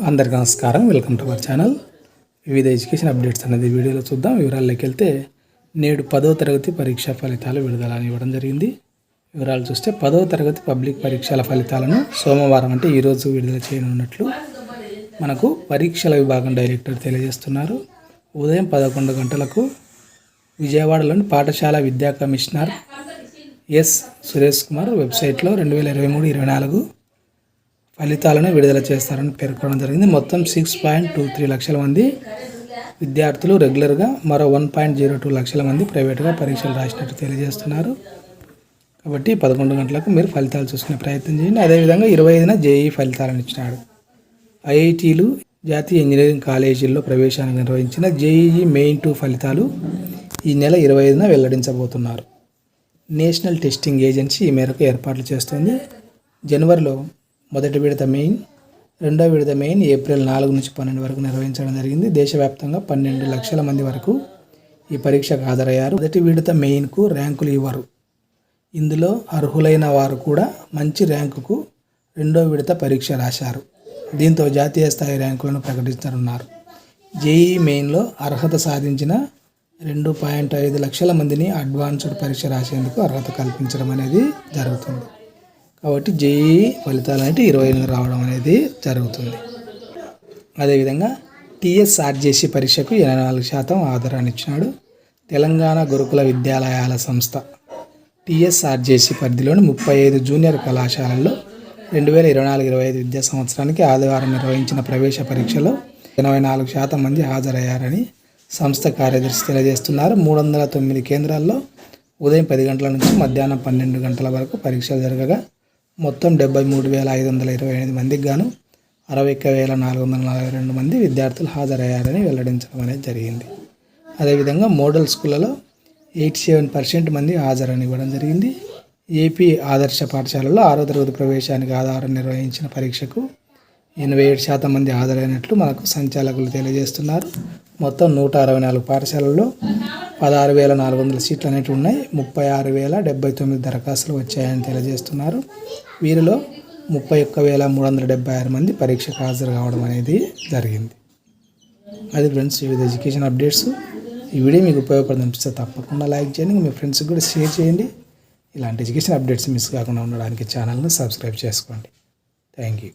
అందరికీ నమస్కారం. Welcome to our channel. వివిధ ఎడ్యుకేషన్ అప్డేట్స్ అనేది వీడియోలో చూద్దాం. వివరాల్లోకి వెళ్తే నేడు 10వ తరగతి పరీక్షా ఫలితాలు విడుదల ఇవ్వడం జరిగింది. వివరాలు చూస్తే 10వ తరగతి పబ్లిక్ పరీక్షల ఫలితాలను సోమవారం అంటే ఈరోజు విడుదల చేయనున్నట్లు మనకు పరీక్షల విభాగం డైరెక్టర్ తెలియజేస్తున్నారు. ఉదయం 11 గంటలకు విజయవాడలోని పాఠశాల విద్యా కమిషనర్ ఎస్ సురేష్ కుమార్ వెబ్సైట్లో 2023-24 ఫలితాలను విడుదల చేస్తారని పేర్కొనడం జరిగింది. మొత్తం 6.23 లక్షల మంది విద్యార్థులు రెగ్యులర్గా, మరో 1.02 లక్షల మంది ప్రైవేట్గా పరీక్షలు రాసినట్టు తెలియజేస్తున్నారు. కాబట్టి 11 గంటలకు మీరు ఫలితాలు చూసుకునే ప్రయత్నం చేయండి. అదేవిధంగా 25న జేఈ ఫలితాలను ఇచ్చినాడు. ఐఐటీలు, జాతీయ ఇంజనీరింగ్ కాలేజీల్లో ప్రవేశానికి నిర్వహించిన జేఈఈ మెయిన్ 2 ఫలితాలు ఈ నెల 25న వెల్లడించబోతున్నారు. నేషనల్ టెస్టింగ్ ఏజెన్సీ ఈ మేరకు ఏర్పాట్లు చేస్తుంది. జనవరిలో మొదటి విడత మెయిన్, రెండో విడత మెయిన్ ఏప్రిల్ 4 నుంచి 12 వరకు నిర్వహించడం జరిగింది. దేశవ్యాప్తంగా 12 లక్షల మంది వరకు ఈ పరీక్షకు హాజరయ్యారు. మొదటి విడత మెయిన్కు ర్యాంకులు ఇవ్వరు. ఇందులో అర్హులైన వారు కూడా మంచి ర్యాంకుకు రెండో విడత పరీక్ష రాశారు. దీంతో జాతీయ స్థాయి ర్యాంకులను ప్రకటించనున్నారు. జేఈఈ మెయిన్లో అర్హత సాధించిన 2.5 లక్షల మందిని అడ్వాన్స్డ్ పరీక్ష రాసేందుకు అర్హత కల్పించడం అనేది జరుగుతుంది. కాబట్టి జేఈఈ ఫలితాలు అంటే 25 రావడం అనేది జరుగుతుంది. అదేవిధంగా టీఎస్ఆర్జేసీ పరీక్షకు 84% ఆధారాన్ని ఇచ్చినాడు. తెలంగాణ గురుకుల విద్యాలయాల సంస్థ టీఎస్ఆర్జేసీ పరిధిలోని 35 జూనియర్ కళాశాలల్లో 2024-25 విద్యా సంవత్సరానికి ఆదివారం నిర్వహించిన ప్రవేశ పరీక్షలో 84% మంది హాజరయ్యారని సంస్థ కార్యదర్శి తెలియజేస్తున్నారు. 309 కేంద్రాల్లో ఉదయం 10 గంటల నుంచి మధ్యాహ్నం 12 గంటల వరకు పరీక్షలు జరగగా మొత్తం 73,528 మందికి గాను 61,442 మంది విద్యార్థులు హాజరయ్యారని వెల్లడించడం అనేది జరిగింది. అదేవిధంగా మోడల్ స్కూళ్ళలో 87% మంది హాజరని ఇవ్వడం జరిగింది. ఏపీ ఆదర్శ పాఠశాలలో 6వ తరగతి ప్రవేశానికి ఆధారం నిర్వహించిన పరీక్షకు 87% మంది హాజరైనట్లు మనకు సంచాలకులు తెలియజేస్తున్నారు. మొత్తం 164 పాఠశాలల్లో 16,400 సీట్లు అనేవి ఉన్నాయి. 36,079 దరఖాస్తులు వచ్చాయని తెలియజేస్తున్నారు. వీరిలో 31,376 మంది పరీక్షకు హాజరు కావడం అనేది జరిగింది. అది ఫ్రెండ్స్, వివిధ ఎడ్యుకేషన్ అప్డేట్స్. ఈ వీడియో మీకు ఉపయోగపడుతుంది తప్పకుండా లైక్ చేయండి, మీ ఫ్రెండ్స్కి కూడా షేర్ చేయండి. ఇలాంటి ఎడ్యుకేషన్ అప్డేట్స్ మిస్ కాకుండా ఉండడానికి ఛానల్ను సబ్స్క్రైబ్ చేసుకోండి. Thank you.